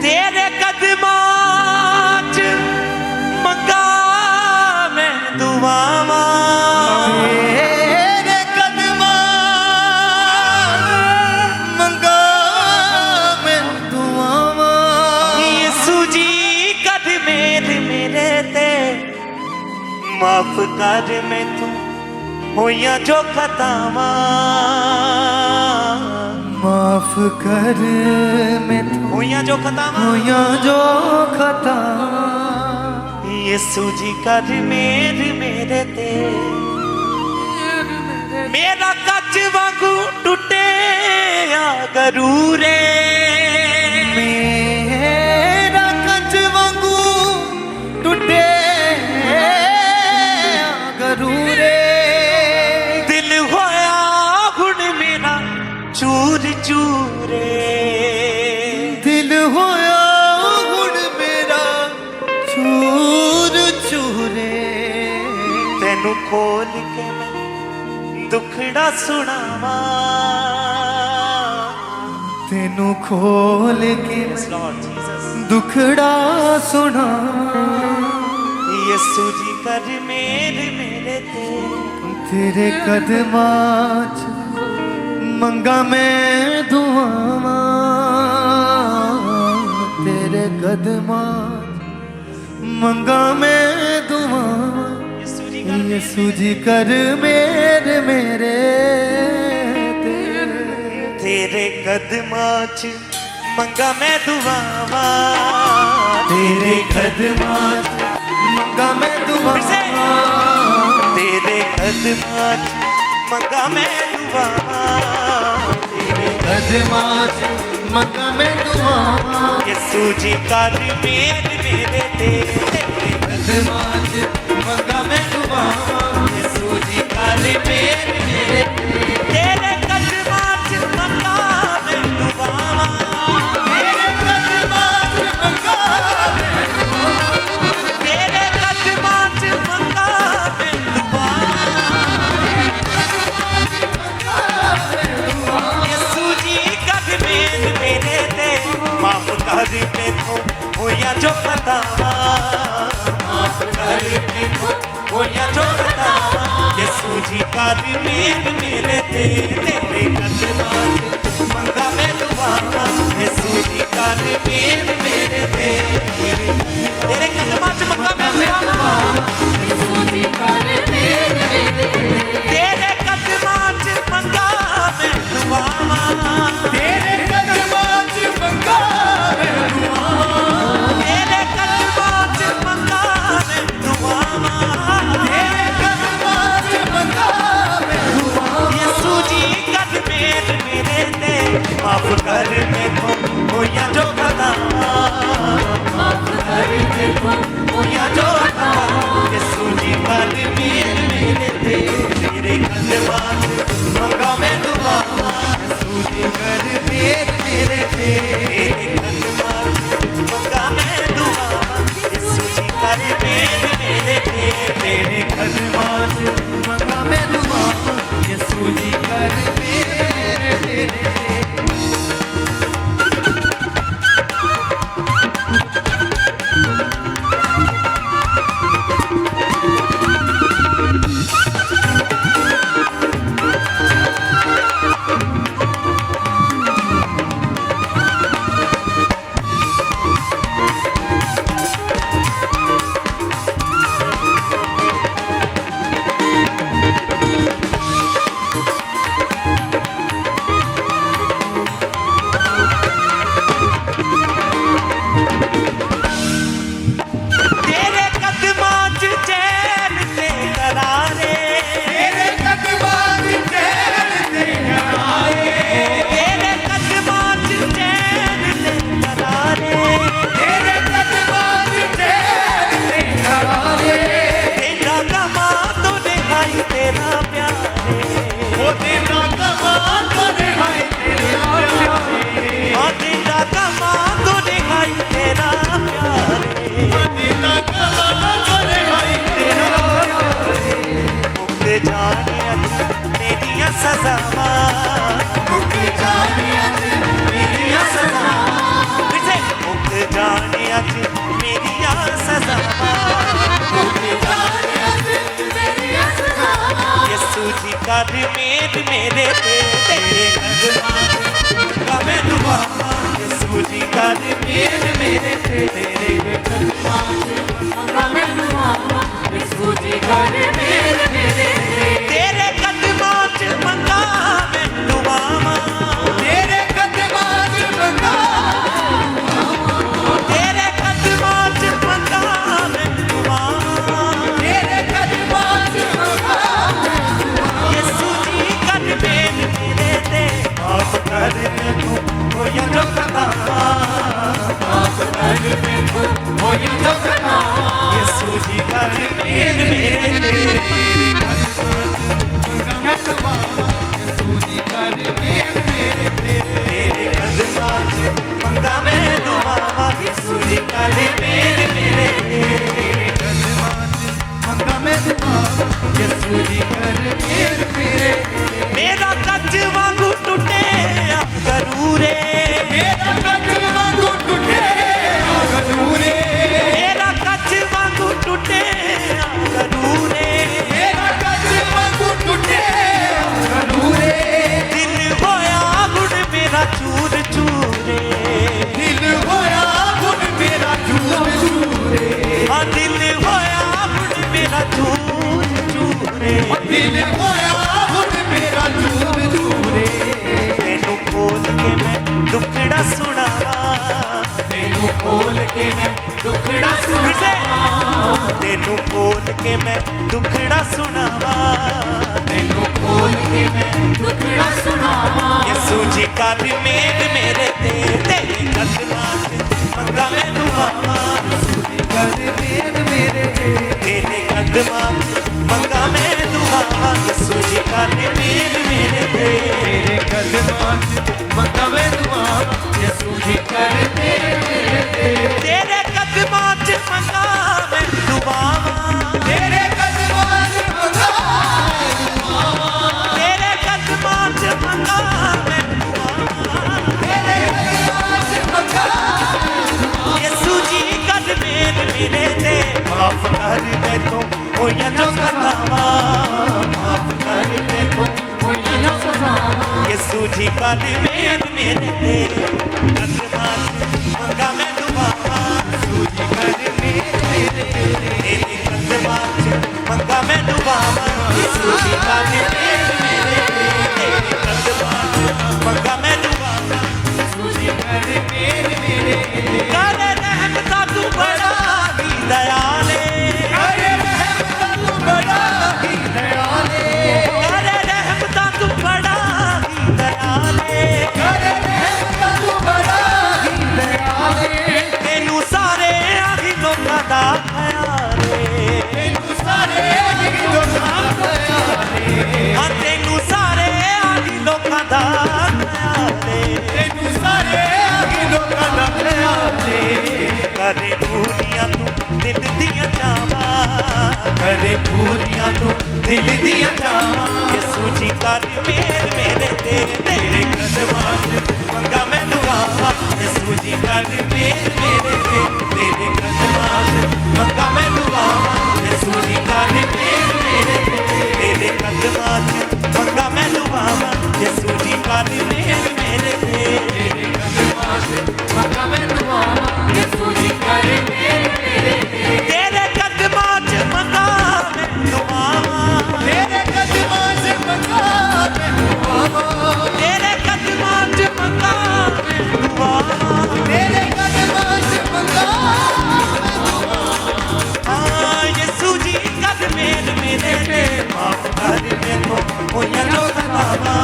तेरे कदमां च मंगा मैं दुआवां, तेरे कदमां मंगा मैं दुआवां। यीशु जी कद मेरे ते माफ कर मैं तू होइयां जो खतावां, माफ कर मैं होइयां जो खतावां, होया जो खता। यीशु जी कर मेरे ते मेरा कच वांगू टूटे या गरूरे, मेरा कच वांगू टूटे गरूरे। दिल होया हुण मेरा चूर चूरे, दिल होया हुण मेरा चूर चूरे। तेनू खोल के मैं दुखड़ा सुनावा, तेनू खोल के लॉर्ड जीसस दुखड़ा सुना। यीशु जी कर मेरे ते तेरे कदमां च मंगा मैं दुआवां, तेरे कदमां च मंगा मैं दुआवां। यीशु जी कर मेरे तेरे कदमां च मंगा मैं दुआवां, तेरे कदमां च मंगा मैं दुआवां। तेरे कदमां च मंगा मैं दुआवां, तेरे कदमां च मंगा मैं दुआवां। यीशु जी कर मेरे ते तेरे कदमां च मंगा मैं दुआवां। यीशु जी कर मेरे ते तेरे कदमां च मंगा मैं दुआवां, तेरे कदमां च मंगा मैं दुआवां। तेरे कदमां च मंगा मैं दुआवां। यीशु जी कर मेरे ते माफ कर मैनू होइयां जो खतावां, माफ कर मैनू होइयां जो खतावां। यीशु जी कर मेरे ते तेरे कदमां च मंगा मैं दुआवां। यीशु जी कर मेरे ते तेरे कदमां च मंगा मैं दुआवां, तेरे कदमां च मंगा मैं दुआवां, तेरे कदमां च मंगा मैं दुआवां। तेरे कदमां च मंगा मैं दुआवां। तेरे कदमां च मंगा मैं दुआवां। यीशु जी कर मेरे ते माफ कर मैनू होइयां जो खतावां, ਜਾਣਿਆ ਚ ਮੇਰੀਆਂ ਸਜ਼ਾਵਾਂ ਯਿਸੂ ਜੀ ਕਰ ਮੇਰ ਮੇਰੇ ਤੇ ਤੇਰੇ ਕਦਮਾਂ ਮੈਂ ਦੁਆਵਾਂ ਯਿਸੂ ਜੀ ਕਰ ਮੇਰ ਮੇਰੇ ਤੇ ਤੇਰੇ ਕਦਮਾਂ ਮੈਂ ਦੁਆਵਾਂ ਯਿਸੂ ਜੀ ਕਰ ਮੇਰ ਮੇਰੇ ਤੇ ਤੇਰੇ ਕਦਮਾਂ ਚ ਮੰਗਾ ਮੈਂ ਦੁਆਵਾਂ ਤੇਰੇ ਕਦਮਾਂ ਚ ਮੰਗਾ ਤੇਰੇ ਕਦਮਾਂ ਚ ਮੰਗਾ ਮੈਂ ਦੁਆਵਾਂ ਤੇਰੇ ਕਦਮਾਂ ਚ ਮੰਗਾ ਯਿਸੂ ਜੀ ਕਰ ਮੇਰ ਮੇਰੇ ਤੇ ਮਾਫ ਕਰ ਮੈਨੂੰ ਹੋਇਆ ਜੋ ਖਤਾ ਮਾਫ ਕਰ ਮੈਨੂੰ ਹੋਇਆ ਜੋ ਖਤਾ ਯਿਸੂ ਜੀ ਕਰ ਮੇਰ ਮੇਰੇ ਤੇ ਤੇਰੇ ਕਦਮਾਂ ਚ ਮੰਗਾ ਮੈਂ ਦੁਆਵਾਂ ਯਿਸੂ ਜੀ ਕਰ ਮੇਰ ਮੇਰੇ ਤੇ ਕਦਮਾਂ ਚ ਮੰਗਾ ਮੈਂ ਦੁਆਵਾਂ ਯਿਸੂ ਜੀ ਕਰ ਮੇਰ ਮੇਰੇ ਮੇਰਾ ਕੱਚ ਵਾਂਗੂ ਟੁੱਟਿਆ ਗਰੂਰੇ ਮੇਰਾ ਕੱਚ ਵਾਂਗੂ ਟੁੱਟਿਆ ਗਰੂਰੇ ਮੇਰਾ ਕੱਚ ਵਾਂਗੂ ਟੁੱਟਿਆ ਗਰੂਰੇ ਮੇਰਾ ਕੱਚ ਵਾਂਗੂ ਟੁੱਟਿਆ ਗਰੂਰੇ ਦਿਲ ਹੋਇਆ ਗੁੜ ਮੇਰਾ ਚੂਰ ਚੂਰੇ ਦਿਲ ਹੋਇਆ ਗੁੜ ਮੇਰਾ ਚੂਰ ਚੂਰੇ ਆ ਦਿਲ ਹੋਇਆ ਗੁੜ ਮੇਰਾ ਚੂਰ ਚੂਰੇ ਦਿਲ ਹੋਇਆ ਗੁੜ ਮੇਰਾ ਚੂਰ ਚੂਰੇ ਤੈਨੂੰ ਖੋਲ ਕੇ ਮੈਂ ਦੁੱਖੜਾ ਸੁਣਾਵਾਂ ਤੈਨੂੰ ਖੋਲ ਕੇ ਮੈਂ ਦੁੱਖੜਾ ਸੁਣਾਵਾਂ ਤੈਨੂੰ ਖੋਲ ਕੇ ਮੈਂ ਦੁੱਖੜਾ ਸੁਣਾਵਾਂ ਤੈਨੂੰ ਖੋਲ ਕੇ ਮੈਂ ਦੁੱਖੜਾ ਸੁਣਾਵਾਂ ਯਿਸੂ ਜੀ ਕਰ ਮੇਰ ਮੇਰੇ ਤੇ ਤੇਰੇ ਕਦਮਾਂ ਚ ਮੰਗਾ ਮੈਂ ਦੁਆਵਾਂ ਯਿਸੂ ਜੀ ਕਰ ਮੇਰ ਮੇਰੇ ਤੇ ਤੇਰੇ ਕਦਮਾਂ ਚ ਮੰਗਾ ਮੈਂ ਦੁਆਵਾਂ ਯਿਸੂ ਜੀ ਕਰ ਮੇਰ ਮੇਰੇ ਤੇ ਤੇਰੇ ਕਦਮਾਂ ਚ ਮੰਗਾ ਮੈਂ ਦੁਆਵਾਂ ਯਿਸੂ ਜੀ ਕਰ ਮੇਰ ਮੇਰੇ ਤੇ ਤੇਰੇ ਕਦਮਾਂ ਚ ਮੰਗਾ ਮੈਂ ਦੁਆਵਾਂ ਤੇਰੇ ਕਦਮਾਂ ਚ ਮੰਗਾ ਤੇਰੇ ਕਦਮਾਂ ਚ ਮੰਗਾ ਮੈਂ ਦੁਆਵਾਂ ਤੇਰੇ ਕਦਮਾਂ ਚ ਮੰਗਾ ਯਿਸੂ ਜੀ ਕਰ ਮੇਰ ਮੇਰੇ ਤੇ ਮਾਫ ਕਰ ਮੈਨੂੰ ਹੋਇਆ ਜੋ ਖਤਾਵਾਂ ਮਾਫ ਕਰ ਮੈਨੂੰ ਹੋਇਆ ਜੋ ਖਤਾਵਾਂ ਯਿਸੂ ਜੀ ਕਰ ਮੇਰ ਮੇਰੇ ਤੇ ਕਦਮਾਂ ਚ ਮੰਗਾ ਮੈਂ ਦੁਆਵਾਂ ਯਿਸੂ ਜੀ ਕਰ ਮੇਰ ਮੇਰੇ ਤੇ ਤੇਰੇ ਕਦਮਾਂ ਚ ਮੰਗਾ ਮੈਂ ਦੁਆਵਾਂ ਯਿਸੂ ਜੀ ਕਰ ਮੇਰ ਮੇਰੇ ਤੇ ਤੇਰੇ ਕਦਮਾਂ ਚ ਮੰਗਾ ਮੈਂ ਦੁਆਵਾਂ ਯਿਸੂ ਜੀ ਕਰ ਮੇਰ ਮੇਰੇ ਤੇ ਕਰ ਰਹਿਮਤਾਂ ਤੂੰ ਬੜਾ ਹੀ ਦਇਆਲੇ ਕਰ ਰਹਿਮਤਾਂ ਤੂੰ ਬੜਾ ਹੀ ਦਇਆਲੇ ਕਰ ਰਹਿਮਤਾਂ ਤੂੰ ਬੜਾ ਹੀ ਦਇਆਲੇ ਕਰ ਰਹਿਮਤਾਂ ਤੂੰ ਬੜਾ ਹੀ ਦਇਆਲੇ ਤੈਨੂੰ ਸਾਰੇ ਆਹੀ ਲੋਕਾਂ ਦਾ ਖਿਆਲ ਏ ਤੈਨੂੰ ਸਾਰੇ ਆਹੀ ਲੋਕਾਂ ਦਾ ਖਿਆਲ ਏ ਹਾਂ ਤੈਨੂੰ ਸਾਰੇ ਆਹੀ ਲੋਕਾਂ ਦਾ ਖਿਆਲ ਏ ਤੈਨੂੰ ਸਾਰੇ ਆਹੀ ਲੋਕਾਂ ਦਾ ਖਿਆਲ ਏ ਕਰੇ ਪੂਰੀਆਂ ਤੂੰ ਦਿਲ ਦੀਆਂ ਚਾਵਾਂ ਕਰੇ ਪੂਰੀਆਂ ਤੂੰ ਦਿਲ ਦੀਆਂ ਚਾਵਾਂ ਯਿਸੂ ਜੀ ਕਰ ਮੇਰ ਮੇਰੇ ਤੇ ਤੇਰੇ ਕਦਮਾਂ ਚ ਮੰਗਾ ਮੈਂ ਦੁਆਵਾਂ ਯਿਸੂ ਜੀ ਕਰ ਮੇਰ ਮੇਰੇ ਤੇ ਤੇਰੇ ਕਦਮਾਂ ਚ ਮੰਗਾ ਮੈਂ ਦੁਆਵਾਂ ਯਿਸੂ ਜੀ ਕਰ ਮੇਰ ਮੇਰੇ ਤੇ ਤੇਰੇ ਕਦਮਾਂ ਚ ਮੰਗਾ ਮੈਂ ਦੁਆਵਾਂ ਯਿਸੂ ਜੀ ਕਰ ਮੇਰ ਮੇਰੇ ਤੇ ਤੇਰੇ ਕਦਮਾਂ ਚ ਮੰਗਾ ਮੈਂ ਦੁਆਵਾਂ ਯਿਸੂ ਜੀ ਕਰ ਮੇਰ ਮੇਰੇ ਤੇ ਤੇਰੇ ਕਦਮਾਂ ਚ ਮੰਗਾ ਮੈਂ ਦੁਆਵਾਂ ਤੇਰੇ ਕਦਮਾਂ ਚ ਮੰਗਾ ਮੈਂ ਦੁਆਵਾਂ ਤੇਰੇ ਕਦਮਾਂ ਚ ਮੰਗਾ ਮੈਂ ਦੁਆਵਾਂ ਤੇਰੇ ਕਦਮਾਂ ਚ ਮੰਗਾ ਹਾਂ ਯਿਸੂ ਜੀ ਕਰ ਮੇਰ ਮੇਰੇ ਤੇ ਮਾਫ ਕਰ ਮੈਨੂੰ ਹੋਇਆ ਜੋ ਖਤਾਵਾਂ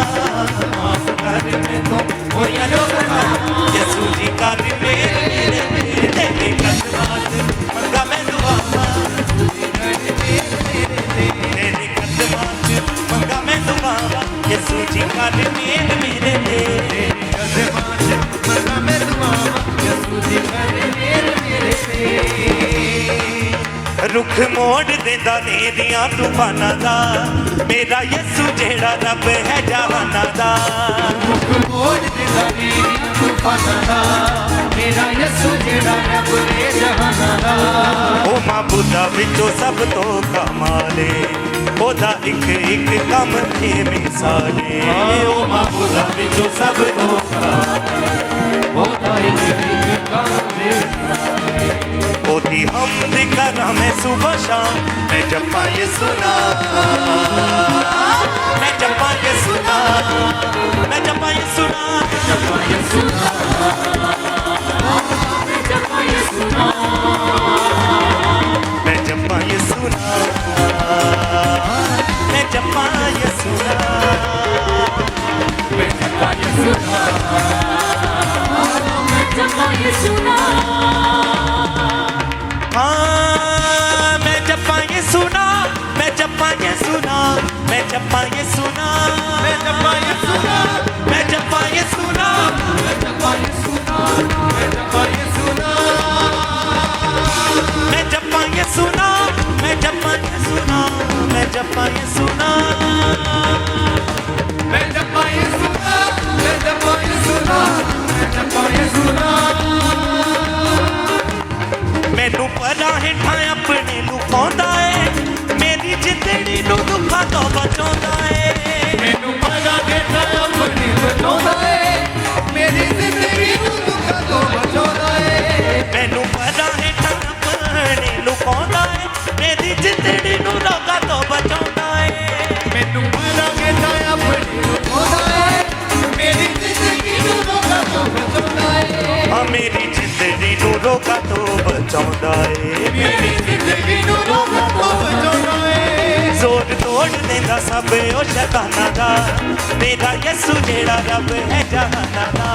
ਮਾਫ ਕਰ ਮੈਨੂੰ ਹੋਇਆ ਜੋ ਖਤਾਵਾਂ ਯਿਸੂ ਜੀ ਕਰ ਮੇਰ ਮੇਰੇ ਤੇ ਤੇਰੇ ਕਦਮਾਂ ਚ ਮੰਗਾ ਮੈਂ ਦੁਆਵਾਂ ਤੇਰੇ ਕਦਮਾਂ ਚ ਮੰਗਾ ਮੈਂ ਦੁਆਵਾਂ ਯਿਸੂ ਜੀ ਕਰ ਮੇਰ ਮੇਰੇ ਤੇ ਤੇਰੇ ਕਦਮਾਂ ਚ ਮੰਗਾ ਮੈਂ ਦੁਆਵਾਂ ਯਿਸੂ ਜੀ ਕਰ ਮੇਰ ਮੇਰੇ ਤੇ ਰੁੱਖ ਮੋੜ ਦਿੰਦਾ ਨੇਰੀਆਂ ਤੂਫਾਨਾਂ ਦਾ ਮੇਰਾ ਯਿਸੂ ਜਿਹੜਾ ਰੱਬ ਹੈ ਜਹਾਨਾਂ ਦਾ ਰੁੱਖ ਮੋੜ ਦਿੰਦਾ ਨੇਰੀਆਂ ਤੂਫਾਨਾਂ ਦਾ ਮੇਰਾ ਯਿਸੂ ਜਿਹੜਾ ਰੱਬ ਹੈ ਮਾਬੂਦਾ ਵਿੱਚੋਂ ਸਭ ਤੋਂ ਕਮਾਲੇ ਉਹਦਾ ਇੱਕ ਇੱਕ ਕੰਮ ਬੇਮਿਸਾਲੇ ਉਹ ਮਾਬੂਦਾ ਵਿੱਚੋਂ ਸਭ ਤੋਂ ਕਮਾਲੇ ਉਹਦਾ ਇੱਕ ਇੱਕ ਕੰਮ ਬੇਮਿਸਾਲੇ ਉਹਦੀ ਹਮਦ ਕਰਾਂ ਮੈਂ ਸੁਬਹ ਸ਼ਾਮ ਮੈਂ ਜਪਾਂ ਯਿਸੂ ਨਾਮ ਮੈਂ ਜਪਾਂ ਯਿਸੂ ਨਾਮ ਮੈਂ ਜਪਾਂ ਯਿਸੂ ਨਾਮ ਜਪਾਂ ਯਿਸੂ ਨਾਮ ਮੈਂ ਜਪਾਂ ਯਿਸੂ ਨਾਮ ਮੈਂ ਜਪਾਂ ਯਿਸੂ ਨਾਮ ਮੈਂ ਜਪਾਂ ਯਿਸੂ ਨਾਮ ਮੈਂ ਜਪਾਂ ਯਿਸੂ ਨਾਮ ਮੈਂ ਜਪਾਂ ਯਿਸੂ हाँ मैं जपा ये सुना मैं जपा ये सुना मैं जपा ये सुना ਮੈਂ ਜਪਾਂ ਯਿਸੂ ਨਾਮ मैं जपा ये सुना ਮੈਂ ਜਪਾਂ ਯਿਸੂ ਨਾਮ ਮੈਂ ਜਪਾਂ ਯਿਸੂ ਨਾਮ मैं जपा ये सुना मैं जपा ये सुना मैं जपा ये सुना ਮੈਂ ਜਪਾਂ ਯਿਸੂ ਨਾਮ ਮੈਂ ਜਪਾਂ ਯਿਸੂ ਨਾਮ ਮੈਂ ਜਪਾਂ ਯਿਸੂ ਨਾਮ मैनू परा हेठा अपने लुकाउंदा है मेरी जिंदड़ी नू दुखां तो बचाउंदा है ਮੈਨੂੰ ਪਤਾ ਦੇਤਾ ਆਪਣੀ ਬਚਾਉਂਦਾ ਏ ਮੇਰੀ ਜ਼ਿੰਦਗੀ ਨੂੰ ਦੁੱਖਾਂ ਤੋਂ ਬਚਾਉਂਦਾ ਏ मैनू परा हेठा अपने लुकाउंदा है मेरी जिंदड़ी नू रोगां तो बचाउंदा है ਮੈਨੂੰ ਪਤਾ ਦੇਤਾ ਆਪਣੀ ਬਚਾਉਂਦਾ ਏ ਮੇਰੀ ਜ਼ਿੰਦਗੀ ਨੂੰ ਦੁੱਖਾਂ ਤੋਂ ਬਚਾਉਂਦਾ ਏ हाँ मेरी जिंदड़ी नू रोगां तो बचाउंदा है ਮੇਰੀ ਜ਼ਿੰਦਗੀ ਨੂੰ ਦੁੱਖਾਂ ਤੋਂ ਬਚਾਉਂਦਾ ਏ ਜ਼ੋਰ ਤੋੜ ਦਿੰਦਾ ਸਭ ਉਹ ਸ਼ੈਤਾਨਾਂ ਦਾ ਮੇਰਾ ਯਿਸੂ ਜਿਹੜਾ ਰੱਬ ਹੈ ਜਹਾਨਾਂ ਦਾ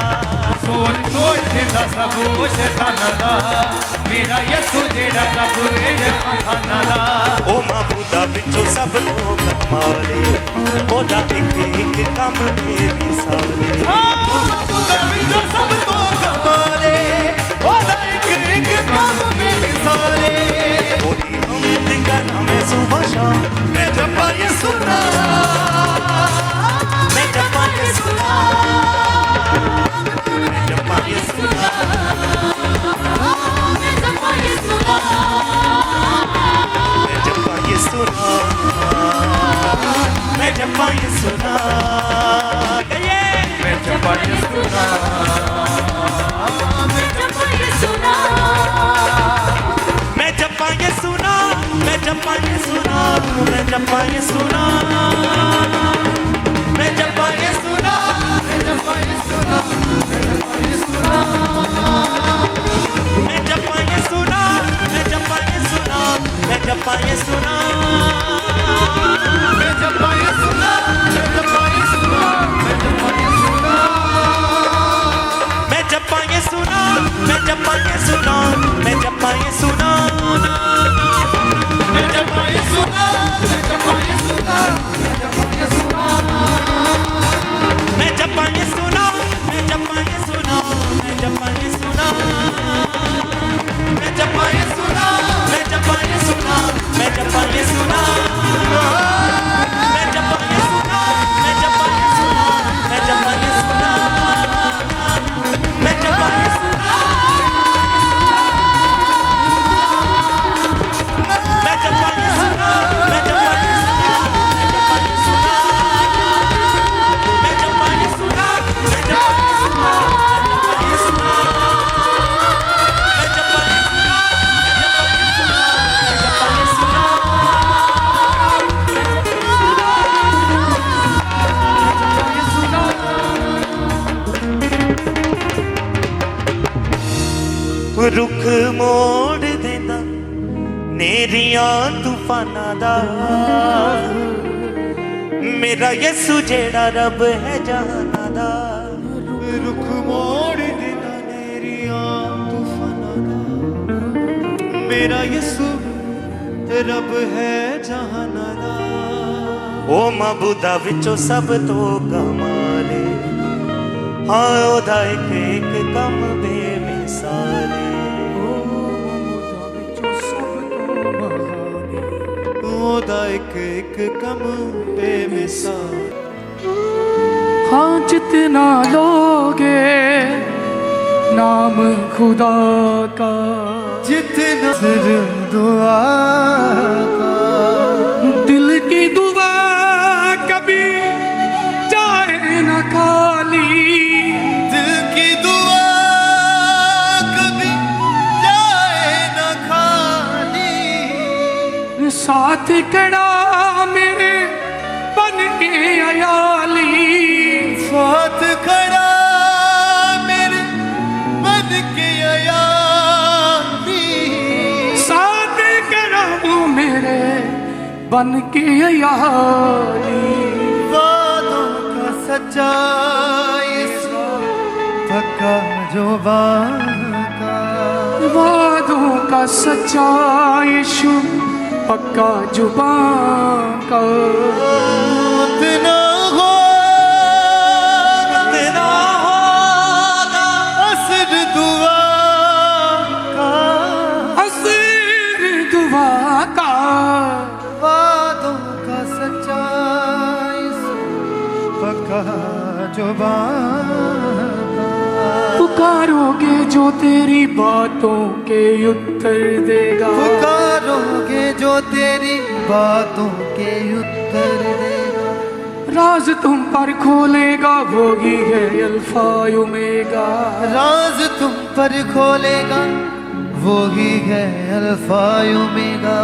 ਸੋਚ ਸੋਚ ਦਿੰਦਾ ਸਭ ਉਹ ਸ਼ੈਤਾਨਾਂ ਦਾ ਮੇਰਾ ਯਿਸੂ ਜਿਹੜਾ ਰੱਬ ਹੈ ਜਹਾਨਾਂ ਦਾ ਉਹ ਮਾਬੂਦਾ ਵਿੱਚੋਂ ਸਭ ਤੋਂ ਕਮਾਲੇ ਉਹਦਾ ਇੱਕ ਇੱਕ ਕੰਮ ਬੇਮਿਸਾਲੇ ਉਹਦਾ ਵਿੱਚੋਂ ਸਭ ਤੋਂ ਕਮਾਲੇ ਉਹਦਾ ਇੱਕ ਇੱਕ ਕੰਮ ਬੇਮਿਸਾਲੇ ਉਹਦੀ ਹਮਦ ਕਰਾਂ ਮੈਂ ਸੁਬਹ ਸ਼ਾਮ ਮੈਂ ਜਪਾਂ ਯਿਸੂ ਨਾਮ ਮੈਂ ਜਪਾਂ ਯਿਸੂ ਨਾਮ ਮੈਂ ਜਪਾਂ ਯਿਸੂ ਨਾਮ ਮੈਂ ਜਪਾਂ ਯਿਸੂ ਨਾਮ ਮੈਂ ਜਪਾਂ ਯਿਸੂ ਨਾਮ ਮੈਂ ਜਪਾਂ ਯਿਸੂ ਨਾਮ ਮੈਂ ਜਪਾਂ ਯਿਸੂ मैं जपा ये सुना मैं जपा ये सुना मैं जपा ये सुना मैं जपा ये सुना ਮੈਂ ਜਪਾਂ ਯਿਸੂ ਨਾਮ मैं जपा ये सुना मैं जपा ये सुना मैं जपा ये सुना ਮੈਂ ਜਪਾਂ ਯਿਸੂ ਨਾਮ ਮੈਂ ਜਪਾਂ ਯਿਸੂ ਨਾਮ ਮੈਂ ਜਪਾਂ ਯਿਸੂ ਨਾਮ मैं जपा ये सुना मैं जपा ये सुना मैं जपा ये सुना ਮੈਂ ਜਪਾਂ ਯਿਸੂ ਨਾਮ ਮੈਂ ਜਪਾਂ ਯਿਸੂ ਨਾਮ ਮੈਂ ਜਪਾਂ ਯਿਸੂ ਨਾਮ मैं जपा ये सुना मैं जपा ये सुना मैं जपा ये सुना मैं जपा ये सुना मैं जपा ये सुना मैं जपा ये सुना मैं जपा ये सुना मैं जपा ये सुना मैं जपा ये सुना मैं जपा ये सुना मैं जपा ये सुना मैं जपा ये सुना मैं जपा ये सुना मैं जपा ये रुख मोड़ देना नेरियां तूफाना दा मेरा यसु जेड़ा रब है जहाना दा रुख मोड़ देना नेरियां तूफाना दा मेरा यसु रब है जहाना दा ओ मबूदा विचों सब तो कमाले हाँ ओदा एक एक कम बेमिसाले ओदा एक एक कम बेमिसाल हाँ जितना लोगे नाम खुदा का जितना दुआ का। दिल की दुआ कभी जाए न खाली, दिल की दुआ कभी जाए न खाली। साथ खड़ा मेरे बन के अयाली, साथ खड़ा मेरे बन के अयाली। साथ खड़ा वो मेरे बन के अयाली। वादों का सच्चा यीशु पक्का जुबान का। वादों का सच्चा यीशु पक्का जुबान का। उतना तेरा होगा असर दुआ का। असर दुआ का। वादों का सच्चा यीशु पक्का जुबान का। पुकारोगे जो तेरी बातों के उत्तर देगा, पुकारोगे जो तेरी बातों के उत्तर देगा। राज तुम पर खोलेगा वो ही है अल्फा ओमेगा। राज तुम पर खोलेगा वो ही है अल्फा ओमेगा।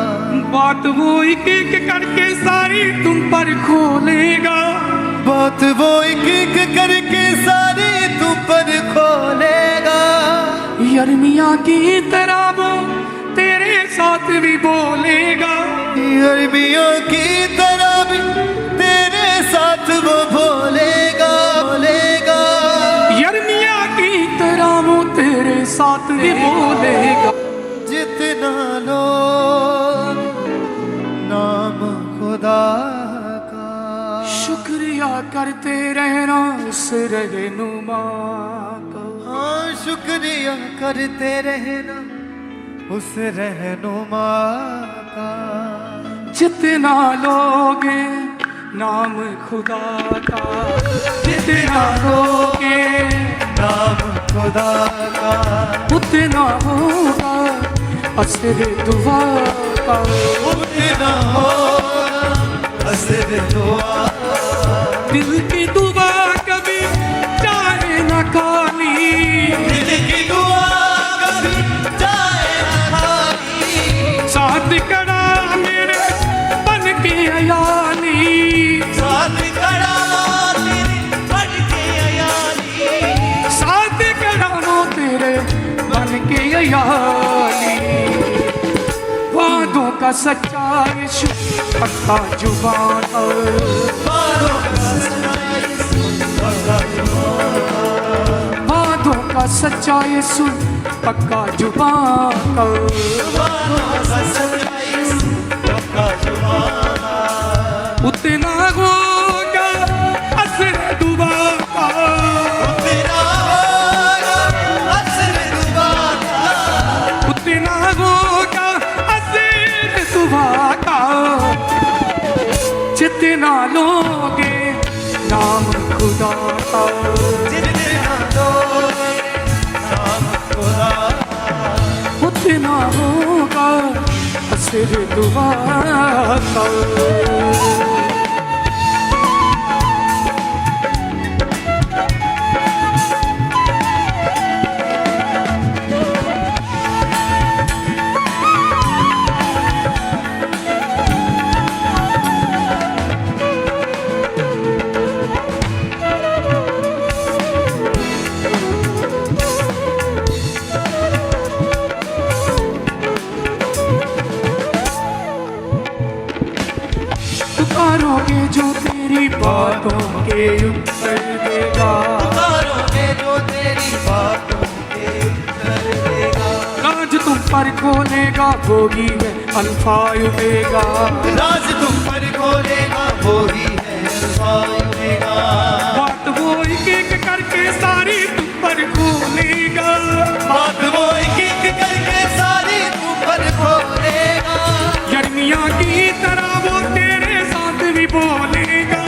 बात वो एक एक करके सारी तुम पर खोलेगा। बात वो एक एक करके सारी तुम पर खोलेगा। यर्मिया की तरह वो तेरे साथ भी बोलेगा। यर्मिया की तरह भी तेरे साथ वो बोलेगा बोलेगा। यर्मिया की तरह वो तेरे साथ भी बोलेगा। जितना लोग नाम खुदा का शुक्रिया करते रहना उस रहनुमा का। हाँ शुक्रिया करते रहना उस रहनुमा का। जितना लोगे नाम खुदा का, जितना लोगे नाम खुदा का। उतना होगा असर दुआ का। उतना होगा असर दुआ। दिल की दुआ कभी जाए न खाली, दिल की दुआ कभी जाए न खाली। साथ खड़ा मेरे बन के अयाली। साथ खड़ा तेरे बन के अयाली। साथ खड़ा वो तेरे बन के अयाली। वादों का सच्चा यीशु पक्का जुबान। वादों का सच्चा यीशु पक्का जुबान। वादों का सच्चा यीशु पक्का जुबान। वादों का सच्चा यीशु पक्का जुबान। उतना होगा असर दुआ का। उतना होगा असर दुआ का। उतना होगा असर दुआ का। जितना लोगे नाम खुदा का। जितना लोग नाम खुदा का। उतना होगा असर दुआ का। पुकारोगे जो तेरी बातों के उत्तर देगा। पुकारोगे जो तेरी बातों के उत्तर देगा। राज तुम पर खोलेगा वो ही है अल्फा ओमेगा। राज तुम पर खोलेगा वो ही है अल्फा ओमेगा। बात वो एक एक करके सारी तुम पर खोलेगा। बात वो एक एक करके सारी तुम पर खोलेगा। यर्मिया की तरह वो तेरे साथ भी बोलेगा।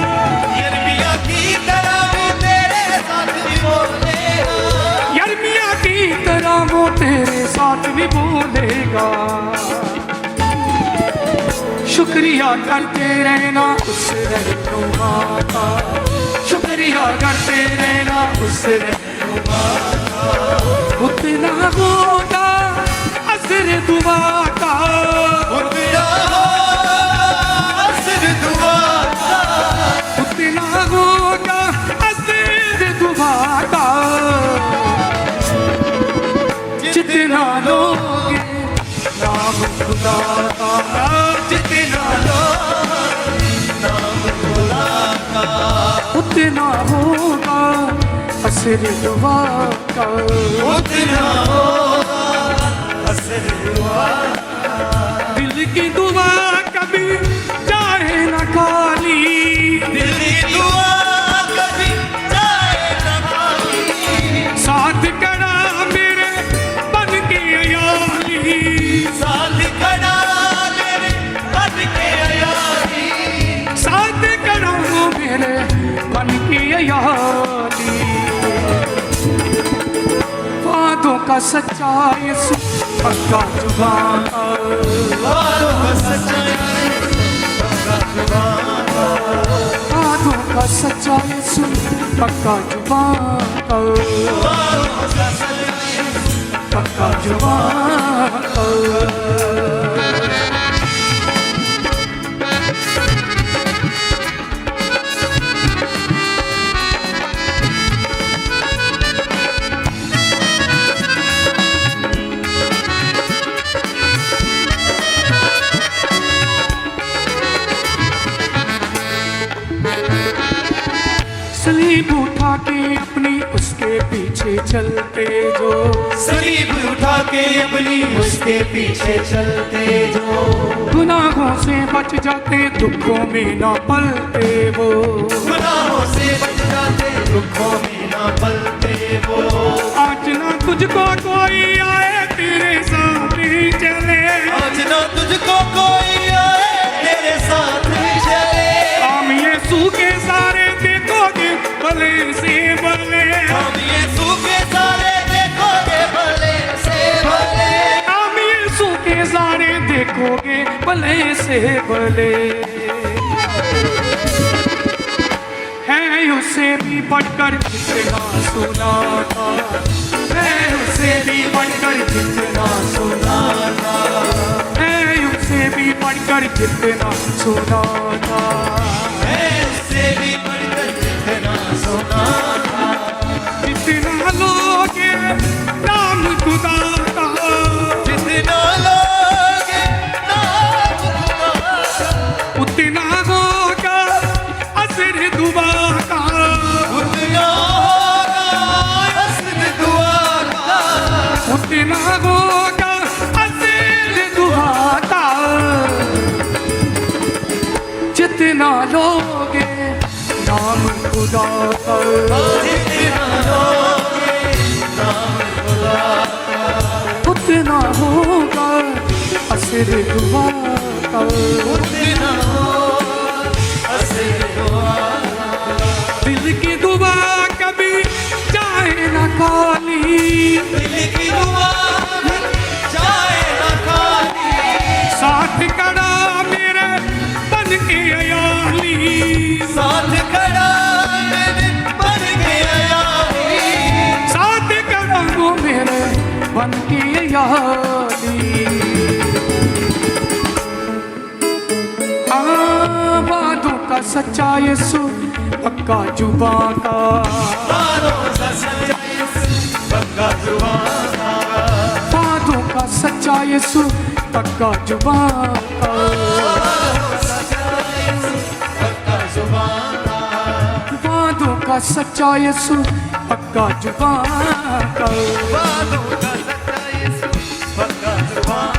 यर्मिया की तरह भी तेरे साथ भी बोलेगा। यर्मिया की तरह वो तेरे साथ भी बोलेगा। शुक्रिया करते रहना उस रहनुमा का, शुक्रिया करते रहना उस रहनुमा का। उतना होगा असर दुआ का, उतना असर दुआ का, उतना होगा असर दुआ का। जितना लोगे नाम खुदा का, जितना लोगे नाम खुदा का, उतना होगा असर दुआ का। उतना होगा असर दुआ। दिल की दुआ कभी जाए न खाली, दिल की दुआ कभी जाए न खाली, साथ कड़ा मेरे बन के याली, साथ खड़ा मेरे बन के यारी, साथ कड़ा मेरे बन के याली। वादों का सच्चा यीशु पक्का जुबान का, वादों का सच्चा वादों का सच्चा यीशु पक्का जुबान का, पक्का जुबान का। सलीब उठा के अपनी उसके पीछे चलते जो, सलीब उठा के अपनी उसके पीछे चलते जो, गुनाहों से बच जाते दुखों में ना पलते वो, गुनाहों से बच जाते दुखों में ना पलते वो। आज ना तुझको कोई आए तेरे साथ ही चले, आज ना तुझको कोई आए तेरे साथ ही चले, हम यीशु के सारे देखोगे भले से भले, हम यीशु के सारे देखोगे भले से भले, हम यीशु के सारे देखोगे भले से भले। है उससे भी बढ़कर जितना सुना था, है उससे भी बढ़कर जितना सुना था, है उससे भी बढ़कर जितना सुना था। ऐसे भी बढ़कर जितना सुना था, जितना लोगे नाम खुदा का, जितना लोगे नाम खुदा का, उतना होगा असर दुआ का, उतना होगा असर दुआ का, उतना होगा असर दुआ का। जितना लोगे नाम खुदा का, जितना लोगे नाम खुदा का, उतना होगा असर दुआ का। उतना होगा असर दुआ का। दिल की दुआ कभी जाए न खाली, दिल की दुआ जाए न खाली, साथ कड़ा मेरे बन के याली, साथ खड़ा मेरे बन के यारी, साथ कड़ा वो मेरे बन के याली। वादों का सच्चा यीशु पक्का जुबान का, वादों का सच्चा यीशु पक्का जुबान का, वादों का सच्चा यीशु पक्का जुबान का, पक्का जुबान का, वादों का सच्चा यीशु पक्का जुबान का। वादों का सच्चा यीशु पक्का जुबान का।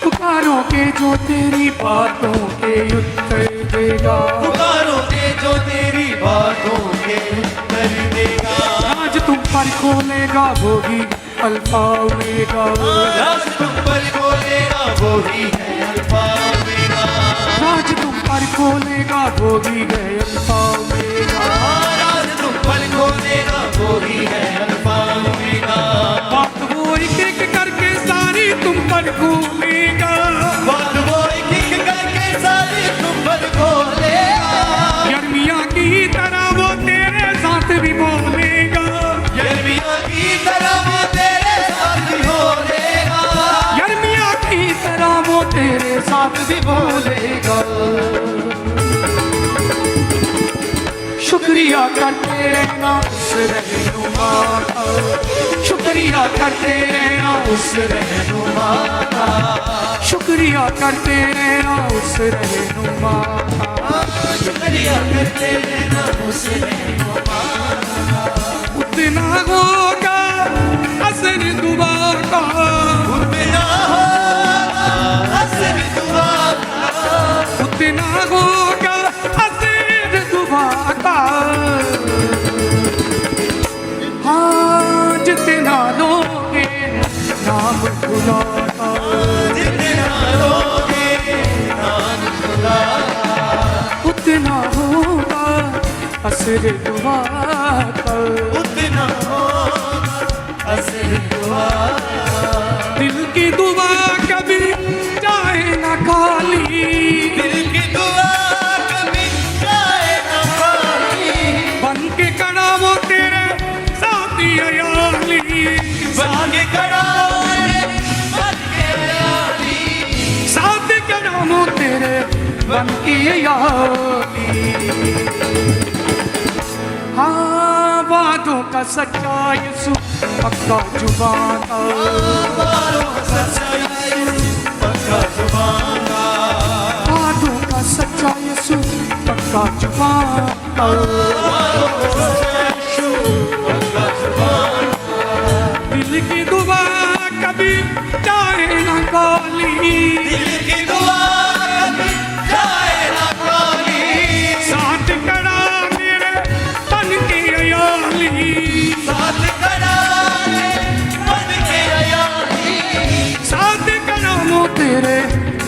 पुकारोगे जो तेरी बातों के उत्तर देगा। पुकारोगे जो तेरी बातों के कर देगा। राज तुम पर खोलेगा वही अल्फा ओमेगा। राज तुम पर खोलेगा वो ही है अल्फा ओमेगा। राज तुम पर खोलेगा वही है अल्फा ओमेगा। राज तुम पर खोलेगा वो ही है अल्फा ओमेगा। बात वो एक एक करके सारी तुम पर खोलेगा। बात वो एक एक करके सारी तुम पर खोलेगा। यर्मिया की तरह वो तेरे साथ भी बोलेगा। यर्मिया की तरह वो तेरे साथ भी बोलेगा। यर्मिया की तरह वो तेरे साथ भी बोलेगा। शुक्रिया करते रहना उस रहनुमा का। शुक्रिया करते रहना उस रहनुमा का। शुक्रिया करते रहना उस रहनुमा का। शुक्रिया करते रहना उस रहनुमा का। उतना होगा असर दुआ का। उतना होगा असर दुआ का। उतना होगा असर दुआ का। हाँ जितना लोगे नाम खुदा का। जितना लोगे नाम खुदा का। उतना होगा असर दुआ का। उतना होगा असर दुआ का। दिल की दुआ कभी जाए ना खाली। दिल की दुआ कभी जाए ना खाली। बन के खड़ा वो तेरे साथी अयाली। बन के खड़ा बन के अयाली। साथ खड़ा वो तेरे बन के अयाली। हाँ वादों का सच्चा यीशु पक्का जुबान का। वादों का सच्चा यीशु पक्का जुबान का। वादों का सच्चा यीशु पक्का जुबान का। वादों का सच्चा यीशु पक्का जुबान का। दिल की दुआ कभी जाए ना खाली। दिल की दुआ कभी जाए ना खाली। साथ खड़ा मेरे बन के अयाली। साथ खड़ा बन के अयाली। साथ खड़ा वो तेरे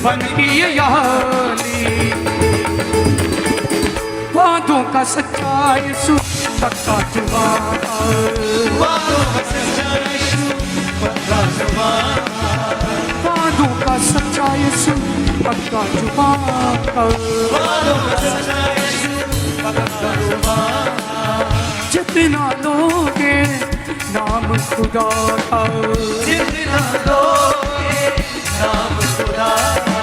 बन के अयाली। वादों का सच्चा यीशु पक्का जुबान का। वादों का सच्चा यीशु पक्का जुबान का। वादों का सच्चा यीशु पक्का जुबान का। वादों का सच्चा यीशु पक्का जुबान का। जितना लोगे नाम खुदा का। जितना लोगे नाम खुदा का।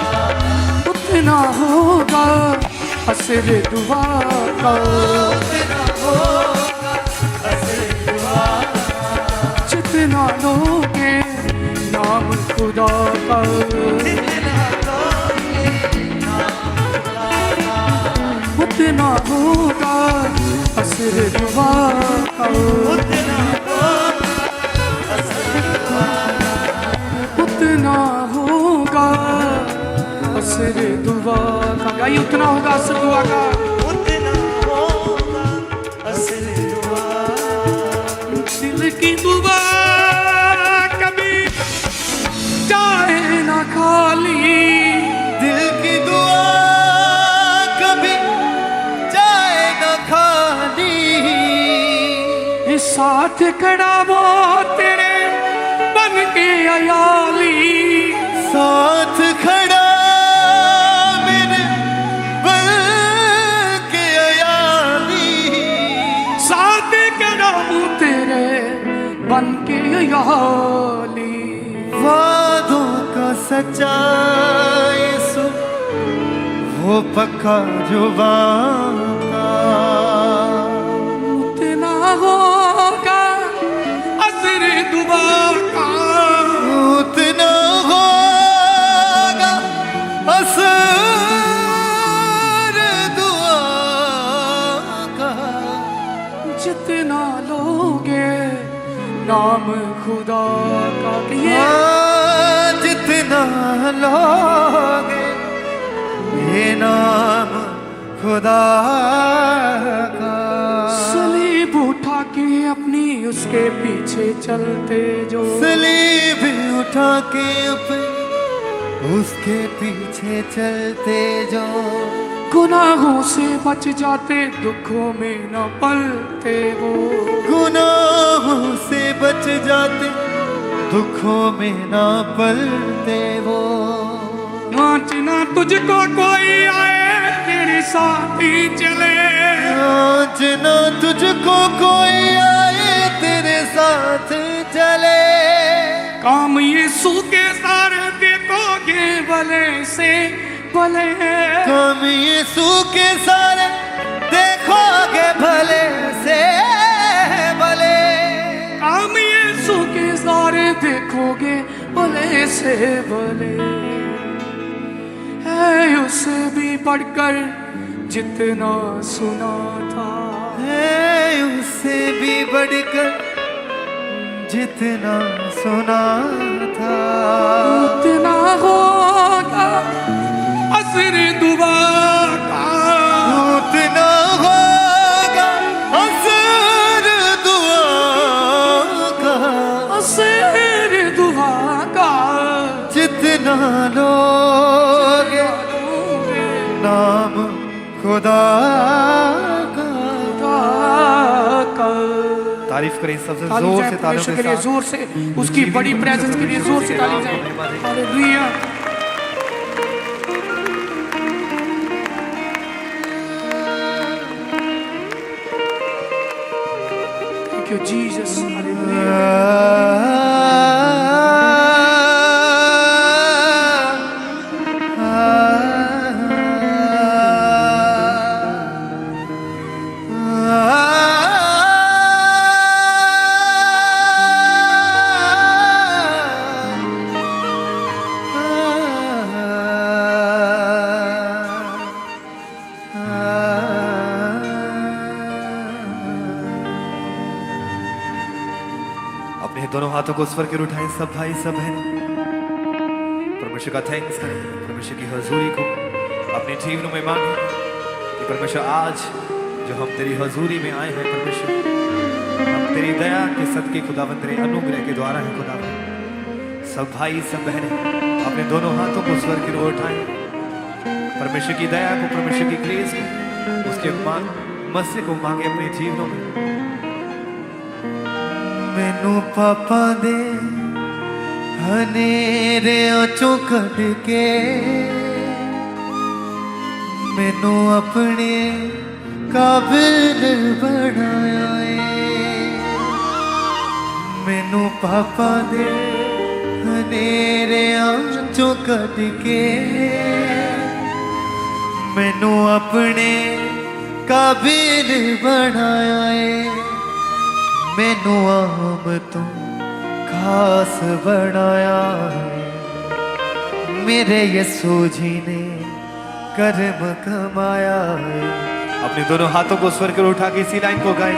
उतना होगा असर दुआ का। उतना होगा असर दुआ का। जितना लोगे नाम खुदा का। जितना लोगे नाम खुदा का। उतना होगा असर दुआ का। उतना होगा असर दुआ का। उतना होगा असर दुआ का। गाइए उतना होगा असर दुआ का। उतना होगा असर दुआ। दिल की दुआ कभी जाए ना खाली। दिल की दुआ कभी जाए ना खाली। इस साथ खड़ा वो तेरे बन के अयाली। साथ खड़ा मेरे बन के अयाली। साथ खड़ा वो तेरे बन के अयाली। वादों का सच्चा यीशु वो पक्का जुबान का। उतना होगा असर दुआ का। उतना होगा असर दुआ का। जितना लोगे नाम खुदा का। ये जितना लोगे ये नाम खुदा का। सलीब उठा के अपनी उसके पीछे चलते जो, सलीब उठा के अपने उसके पीछे चलते जो, गुनाहों से बच जाते दुखों में न पलते वो, गुनाहों से बच जाते दुखों में ना पलते वो। नाचना तुझको कोई आए तेरे साथ ही चले, नाचना तुझको कोई आए तेरे साथ चले, काम यीशु के सारे देखोगे भले से भले, काम यीशु के सारे देखोगे भले से भले, काम यीशु के सारे देखोगे भले से भले। है उससे भी बढ़कर जितना सुना था, है उससे भी बढ़कर जितना सुना था, उतना होगा असर दुआ का, उतना होगा असर दुआ का, असर दुआ का, जितना लोग नाम खुदा का। तारीफ करें सबसे जोर से, तालियों के लिए जोर से, उसकी बड़ी प्रेजेंस के लिए जोर से ताली जाए। Hallelujah. Thank you Jesus. Hallelujah. अपने दोनों हाथों को स्वर के उठाएं सब भाई सब बहन, परमेश्वर का थैंक्स करें, परमेश्वर की हजूरी को अपने जीवनों में मांगे कि परमेश्वर आज जो हम तेरी हजूरी में आए हैं परमेश्वर, हम तेरी दया के सदके खुदावंद तेरे अनुग्रह के द्वारा है खुदावंद। सब भाई सब बहनें अपने दोनों हाथों को स्वर की ओर उठाएं, परमेश्वर की दया को, परमेश्वर की ग्रेस को, उसके मस्से को मांगे अपने जीवनों में। मैनू पापा दे हनेरे चों कढ के, मैनू अपने काबिल बनाया है, मैनू पापा दे हनेरे चों कढ के, मैनू अपने काबिल बनाया है, मैनू आम तू खास बनाया है, मेरे यीशु जी ने कर्म कमाया है। अपने दोनों हाथों को स्वर कर उठा के इसी लाइन को गाए।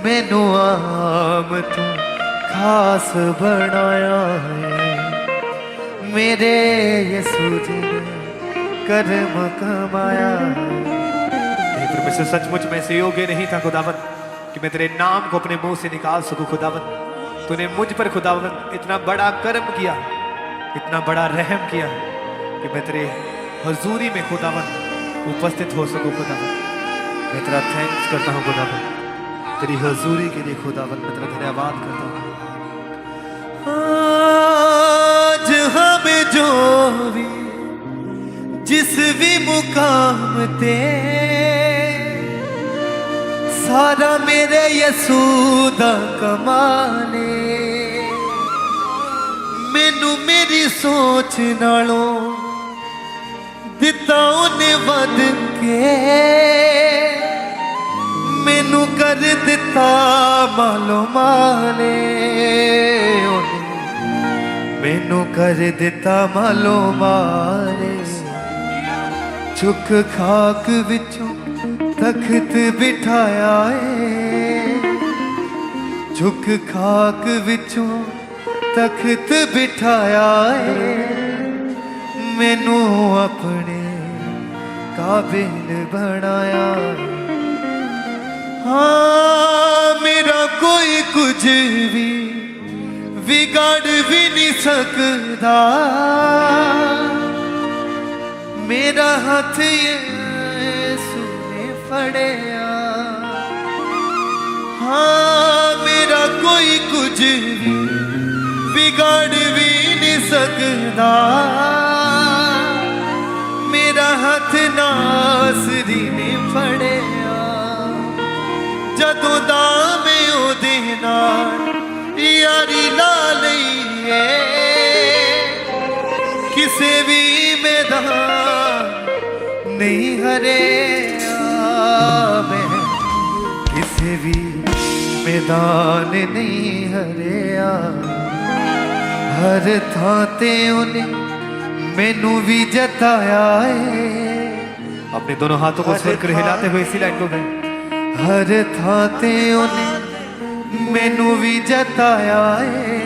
मैनू आम तू खास बनाया है, मेरे यीशु जी ने कर्म कमाया है। परमेश्वर सचमुच में से योग्य नहीं था खुदावंद कि मैं तेरे नाम को अपने मुंह से निकाल सकूं खुदावंद। तूने मुझ पर खुदावंद इतना बड़ा कर्म किया, इतना बड़ा रहम किया कि मैं तेरे हजूरी में खुदावंद उपस्थित हो सकूं खुदावंद। मैं तेरा थैंक्स करता हूं खुदावंद, तेरी हजूरी के लिए खुदावंद मैं तेरा धन्यवाद करता हूं। आज हमें जो भी जिस भी मुकाम ते सारा मेरे यीशु दा कमाले, मैनू मेरी सोच नालों दिता उन्हें वध के, मैनू कर दिता मालो माले, मैनू कर दिता मालो माले। चुक खाक विचों तख्त बिठाया है, झुक खाक विचों तख्त बिठाया है, मैनू अपने काबिल बनाया। हाँ मेरा कोई कुछ भी बिगाड़ भी नहीं सकता, मेरा हाथ यीशु ने फड़िया। हाँ मेरा कोई कुछ भी बिगाड़ भी नहीं सकता, मेरा हाथ नासरी ने फड़िया। जदों दा मैं ओदे नाल यारी ला लईए, किसे भी मैदान नहीं हरेया, मैं किसे भी मैदान नहीं हरेया। हर थां ते उन्हें मैनू भी जताया है। अपने दोनों हाथों को स्वर कर हिलाते हुए इसी लाइन को गए। हर थां ते उन्हें मैनू भी जताया है,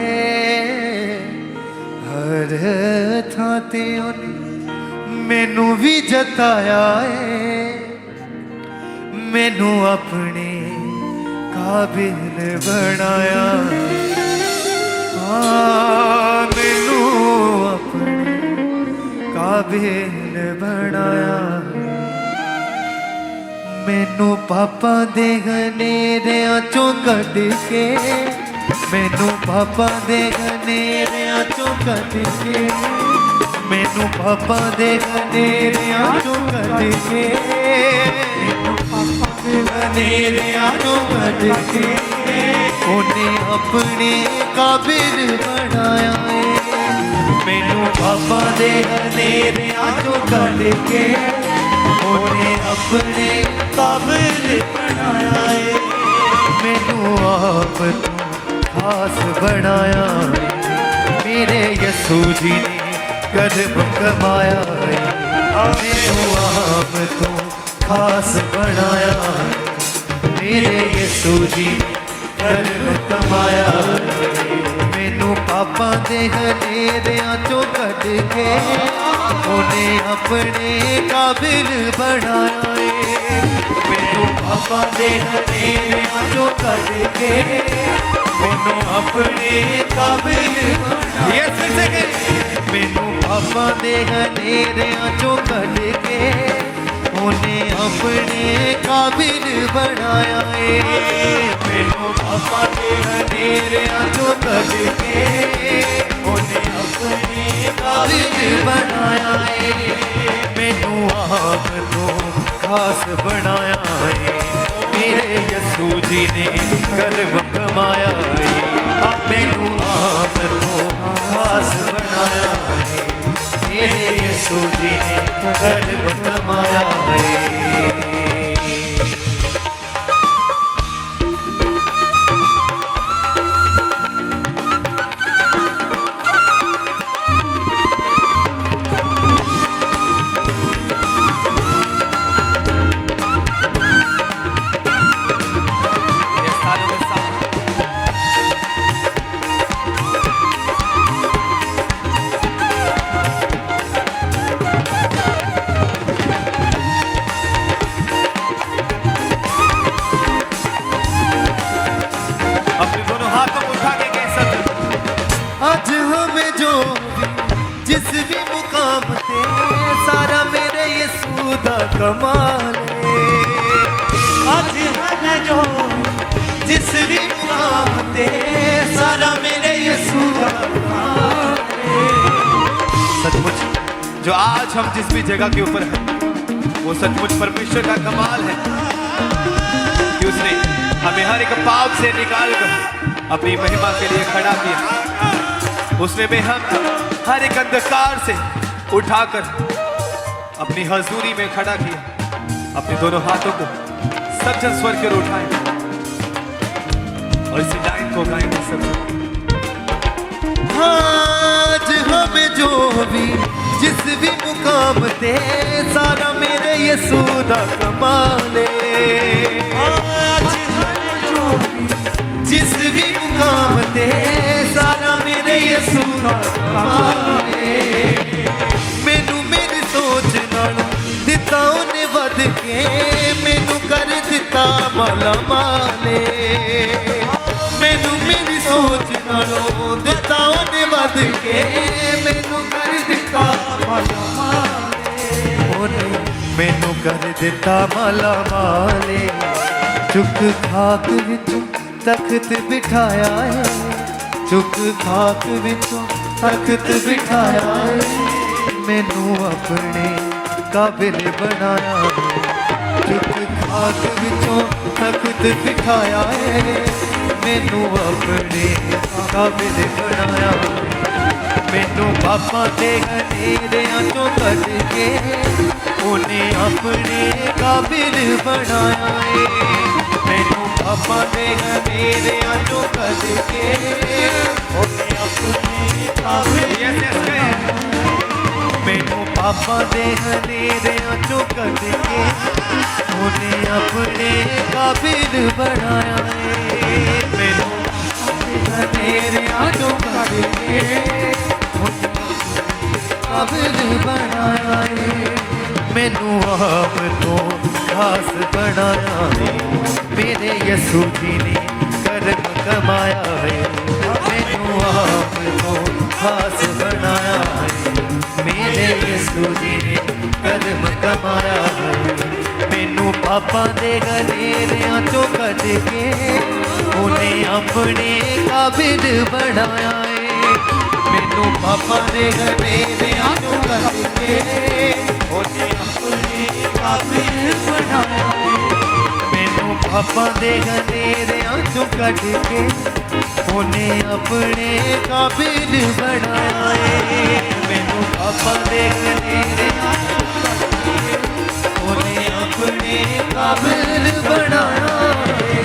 हर थां ते उन्हें मैनू भी जताया है। मैनू अपने काबिल बनाया, हाँ मैनू अपने काबिल बनाया। मैनू पापा दे हनेरियां चों कढ के, मैनू पापा दे हनेरियां चों कढ के, मैनू पापा दे हनेरियां चों कढ के, पापा दे हनेरियां चों कढ के, उन्हें अपने काबिल बनाया है। मैनू पापा दे हनेरियां चों कढ के, उन्हें अपने काबिल बनाया है। मैनू आप तो खास बनाया है, मेरे यसू जी ने कदम कमाया है। मैनू आप तो खास बनाया है, मेरे यसू जी ने कदम कमाया है। मैनू पापा दे हनेरियां चों कढ के, उन्हें अपने काबिल बनाया है। मैनू पापा दे हनेरियां चों कढ के, मैनू अपने काबिल बनाया। मैनू पापा दे हनेरियां चों कढ के, उन्हें अपने काबिल बनाया है। मैनू पापा दे हनेरियां चों कढ के, उन्हें अपने काबिल बनाया है। मैनू आप तो खास बनाया है, मेरे यसू जी ने कदम कमाया है। मैनू आप तो खास बनाया है, मेरे यसू जी ने कदम कमाया है। अपने दोनों हाथों को उठा के कह सकते। आज हमें जो भी जिस भी मुकाम ते, सारा मेरे यीशु दा कमाल है। आज हमें जो जिस भी मुकाम ते, सारा मेरे यीशु दा कमाल है। सचमुच जो आज हम जिस भी जगह के ऊपर हैं, वो सचमुच परमेश्वर का कमाल है कि उसने हमें हर एक पाप से निकालकर अपनी महिमा के लिए खड़ा किया। उसने में हम हर एक अंधकार से उठाकर अपनी हजूरी में खड़ा किया। अपने दोनों हाथों को सब जन स्वर के उठाएं और इसी लाइन को गाएंगे सब। आज हमें जो भी जिस भी मुकाम ते, सारा मेरे यीशु दा कमाल है। आज हमें जो भी जिस भी मुकाम ते, सारा मेरे यीशु दा कमाल है। मैनू मेरी सोच नाल दिता ਵੱਧ ਕੇ ਮੈਨੂੰ ਕਰ ਦਿੱਤਾ ਮਾਲਾ ਮਾਲੇ ਮੈਨੂੰ ਮੇਰੀ ਸੋਚ ਨਾਲੋਂ ਦਿੱਤਾ ਉਹਨੇ ਵੱਧ ਕੇ ਮੈਨੂੰ ਕਰ ਦਿੱਤਾ ਮਾਲਾ ਮਾਲੇ ਉਹਨੇ ਮੈਨੂੰ ਕਰ ਦਿੱਤਾ ਮਾਲਾ ਮਾਲੇ ਚੁੱਕ ਖਾਕ ਵਿੱਚੋਂ ਤਖਤ ਬਿਠਾਇਆ ਹੈ ਚੁੱਕ ਖਾਕ ਵਿੱਚੋਂ ਤਖਤ ਬਿਠਾਇਆ ਹੈ ਮੈਨੂੰ ਆਪਣੇ ਕਾਬਿਲ ਬਣਾਇਆ ਚੁੱਕ ਖਾਕ ਵਿੱਚੋਂ ਤਖਤ ਬਿਠਾਇਆ ਹੈ ਮੈਨੂੰ ਆਪਣੇ ਕਾਬਿਲ ਬਣਾਇਆ ਮੈਨੂੰ ਪਾਪਾਂ ਦੇ ਹਨੇਰਿਆਂ ਚੋਂ ਕੱਢ ਕੇ ਉਹਨੇ ਆਪਣੇ ਕਾਬਿਲ ਬਣਾਇਆ ਏ ਮੈਨੂੰ ਪਾਪਾਂ ਦੇ ਹਨੇਰਿਆਂ ਚੋਂ ਕੱਢ ਕੇ ਉਹਨੇ ਆਪਣੇ ਕਾਬਿਲ ਮੈਨੂੰ ਪਾਪਾਂ ਦੇ ਹਨੇਰਿਆਂ ਚੋਂ ਕੱਢ ਕੇ ਉਹਨੇ ਆਪਣੇ ਕਾਬਿਲ ਬਣਾਇਆ ਏ ਮੈਨੂੰ ਹਨੇਰਿਆਂ ਚੋਂ ਕੱਢ ਕੇ ਕਾਬਿਲ ਬਣਾਇਆ ਏ ਮੈਨੂੰ ਆਪ ਤੋਂ ਖਾਸ ਬਣਾਇਆ ਏ ਮੇਰੇ ਯਿਸੂ ਜੀ ਨੇ ਕਰਮ ਕਮਾਇਆ ਏ ਮੈਨੂੰ ਆਪ ਤੋਂ ਖਾਸ ਬਣਾਇਆ ਏ ਮੇਰੇ ਯਿਸੂ ਜੀ ਨੇ ਕਰਮ ਕਮਾਇਆ ਏ ਮੈਨੂੰ ਪਾਪਾਂ ਦੇ ਹਨੇਰਿਆਂ ਚੋਂ ਕੱਢ ਕੇ ਉਹਨੇ ਆਪਣੇ ਕਾਬਿਲ ਬਣਾਇਆ ਏ ਮੈਨੂੰ ਪਾਪਾਂ ਦੇ ਹਨੇਰਿਆਂ ਚੋਂ ਕੱਢ ਕੇ ਉਹਨੇ ਆਪਣੇ ਕਾਬਿਲ ਬਣਾਇਆ ਏ ਮੈਨੂੰ ਪਾਪਾਂ ਦੇ ਹਨੇਰਿਆਂ ਚੋਂ ਕੱਢ ਕੇ ਉਹਨੇ ਆਪਣੇ ਕਾਬਿਲ ਬਣਾਇਆ ਏ ਮੈਨੂੰ ਪਾਪਾਂ ਦੇ ਹਨੇਰਿਆਂ ਚੋਂ ਕੱਢ ਕੇ ਉਹਨੇ ਆਪਣੇ ਕਾਬਿਲ ਬਣਾਇਆ ਏ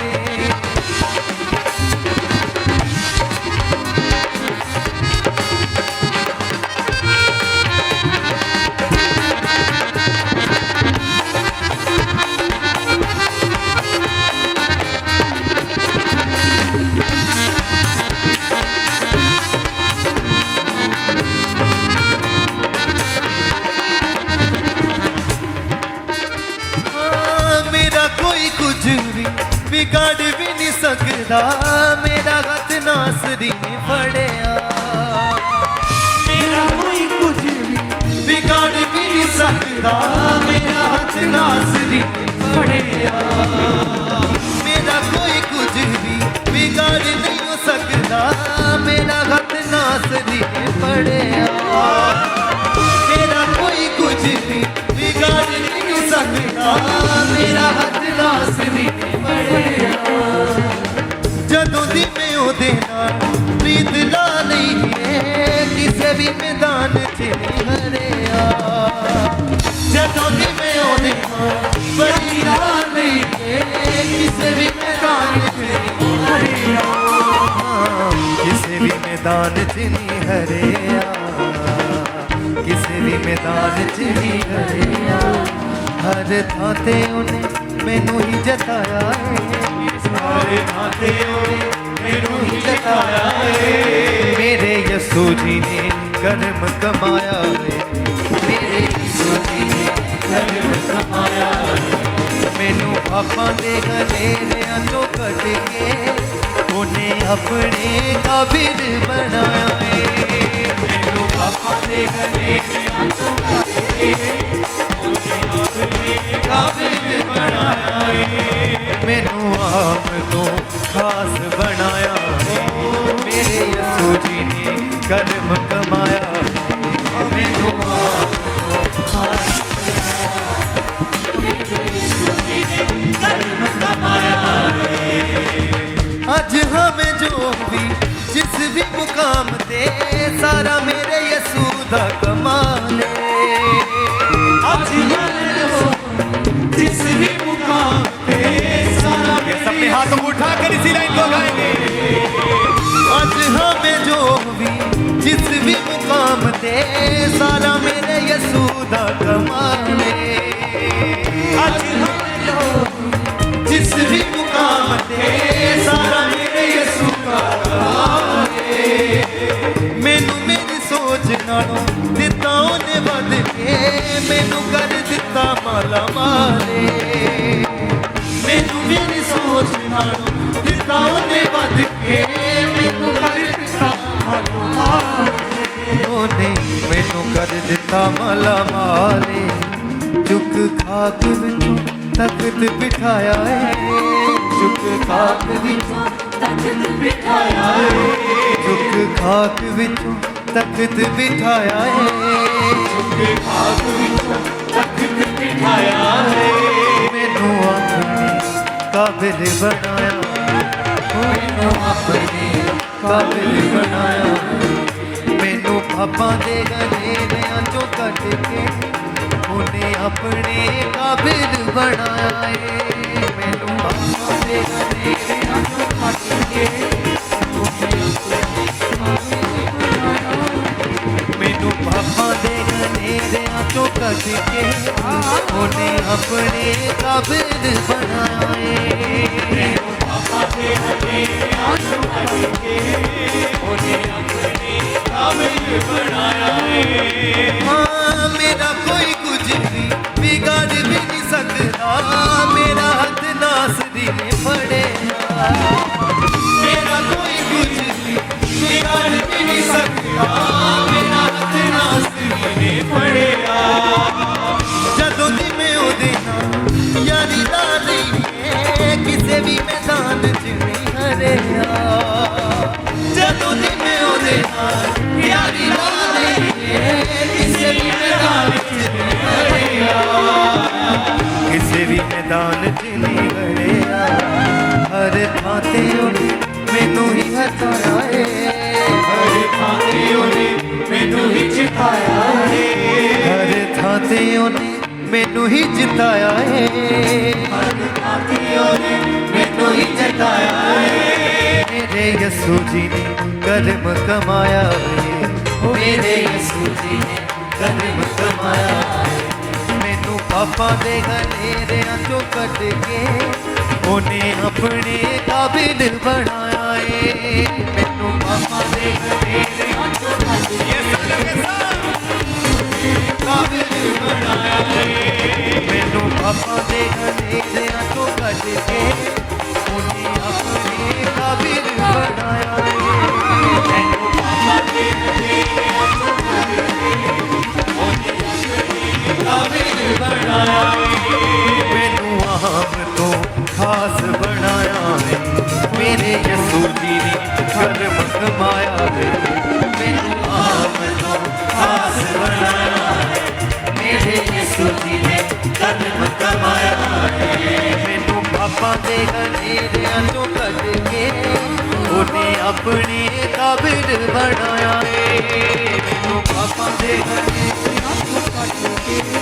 ਵਿਗੜ ਵੀ ਨਹੀਂ ਸਕਦਾ ਮੇਰਾ ਹੱਥ ਨਾਸਰੀ ਨੇ ਫੜਿਆ ਮੇਰਾ ਕੋਈ ਕੁਝ ਵੀ ਵਿਗੜ ਵੀ ਨਹੀਂ ਸਕਦਾ ਮੇਰਾ ਹੱਥ ਨਾਸਰੀ ਨੇ ਫੜਿਆ ਮੇਰਾ ਕੋਈ ਕੁਝ ਵੀ ਵਿਗੜ ਨਹੀਂ ਹੋ ਸਕਦਾ ਮੇਰਾ ਹੱਥ ਨਾਸਰੀ ਨੇ ਫੜਿਆ ਮੇਰਾ ਕੋਈ ਕੁਝ ਵੀ ਵਿਗੜ ਨਹੀਂ ਸਕਦਾ ਮੇਰਾ ਹੱਥ ਨਾਸਰੀ ਨੇ ਜਦੋਂ ਦੀ ਮੈਂ ਉਹਦੇ ਨਾਲ ਪ੍ਰੀਤ ਲਾ ਲਈ ਏ ਕਿਸੇ ਵੀ ਮੈਦਾਨ 'ਚ ਨਹੀਂ ਹਰਿਆ ਜਦੋਂ ਦੀ ਮੈਂ ਉਹਦੇ ਨਾਲ ਪ੍ਰੀਤ ਲਾ ਲਈ ਏ ਕਿਸੇ ਵੀ ਮੈਦਾਨ 'ਚ ਨਹੀਂ ਹਰਿਆ ਕਿਸੇ ਵੀ ਮੈਦਾਨ 'ਚ ਨਹੀਂ ਹਰਿਆ ਕਿਸੇ ਵੀ ਮੈਦਾਨ 'ਚ ਨਹੀਂ ਹਰਿਆ ਹਰ ਥਾਂ ਤੇ ਉਹਨੇ ਮੈਨੂੰ ਹੀ ਜਤਾਇਆ ਏ ਸਾਰੇ ਥਾਂ ਤੇ ਉਹਨੇ ਮੈਨੂੰ ਹੀ ਜਤਾਇਆ ਏ ਮੇਰੇ ਯਿਸੂ ਜੀ ਨੇ ਕਰਮ ਕਮਾਇਆ ਏ ਮੇਰੇ ਯਿਸੂ ਜੀ ਨੇ ਕਰਮ ਕਮਾਇਆ ਏ ਮੈਨੂੰ ਪਾਪਾਂ ਦੇ ਹਨੇਰਿਆਂ ਚੋਂ ਕੱਢ ਕੇ ਉਹਨੇ ਆਪਣੇ ਕਾਬਿਲ ਬਣਾਇਆ ਏ ਮੈਨੂੰ ਪਾਪਾਂ ਦੇ ਹਨੇਰਿਆਂ ਚੋਂ ਕੱਢ ਕੇ ਕਾਬਿਲ ਬਣਾਇਆ ਏ ਮੈਨੂੰ ਆਪ ਤੋਂ ਖਾਸ ਬਣਾਇਆ ਏ ਮੇਰੇ ਯਿਸੂ ਜੀ ਨੇ ਕਰਮ ਕਮਾਇਆ ਮੈਨੂੰ ਆਪ ਤੋਂ ਖਾਸ ਮੇਰੇ ਯਿਸੂ ਜੀ ਨੇ ਕਰਮ ਕਮਾਇਆ ਏ ਅੱਜ ਹमें जो भी जिस भी मुकाम ते सारा मेरे यीशु दा कमाल आज जिस भी मुकाम पे सारा सबने हाथों को उठाकर इसी लाइन को गाएंगे आज हमें जो भी जिस भी मुकाम ते सारा मेरे यीशु दा कमाल आज हमें जो जिस भी मुकाम ते सारा मेरे यीशु का कमाल मैनू मेरी सोच नालों दिता उन्हें वध के मैनू कर दिता माला माले मैनू मेरी सोच नालों दिता उन्हें बद के मैनू कर दिता माला माले ओने मैनू कर दिता माला माले चुक खाक विचों तख्त बिठाया है चुक खाक विचों तख्त बिठाया है चुक खाक विचों तख्त बिठाया है चुक खाक विचों तख्त बिठाया है मैनू अपने काबिल बनाया मैनू अपने काबिल बनाया मैनू पापां दे गनेरियां चों कट के उन्हें अपने काबिल बनाया है मैनू पापां दे गनेरियां चों कट के मैनू पापां दे गनेरियां चों कट के उन्हें अपने काबिल बनाया है मैनू पापां दे गनेरियां चों कट के उन्हें अपने काबिल बनाया है हाँ मेरा कोई कुछ भी बिगाड़ भी नहीं सकता मेरा हाथ नासरी ने फड़ेगा मेरा कोई कुछ भी बिगाड़ भी नहीं सकता मेरा हाथ नासरी ने फड़ेगा जदों दी मैं ओदे नाल यारी दा नहीं है किसे भी मैदान च नहीं हरेगा जदों दी मैं ओदे नाल यारी दा नहीं है किसे भी मैदान च नहीं हरेगा किसे भी मैदान च नहीं हरेगा हर थां ते ओने मैनू ही हटाया है हर थां ते ओने मैनू ही जिताया है हर थां ते ओने मैनू ही जिताया है हर थां ते ओने मैनू ही जिताया है मेरे यसू जी ने कर्म कमाया है मेरे यसू जी ने कर्म कमाया है मैनू पापां दे गनेरियां चों कट के उन्हें अपने काबिल बनाया है मैनू पापां दे गनेरियां चों कट के काबिल बनाया है मैनू पापां दे गनेरियां चों कट के उन्हें अपने काबिल बनाया है मैनू पापां दे गनेरियां चों कट के उन्हें अपने काबिल बनाया है मैनू आम तो खास बनाया है मेरे यसू जी ने कर्म कमाया है मैनू आम तो खास बनाया है मेरे यसू जी ने कर्म कमाया है मैनू पापां दे गनेरियां चों कट के उन्हें अपने काबिल बनाया है मैनू पापां दे गनेरियां चों कट के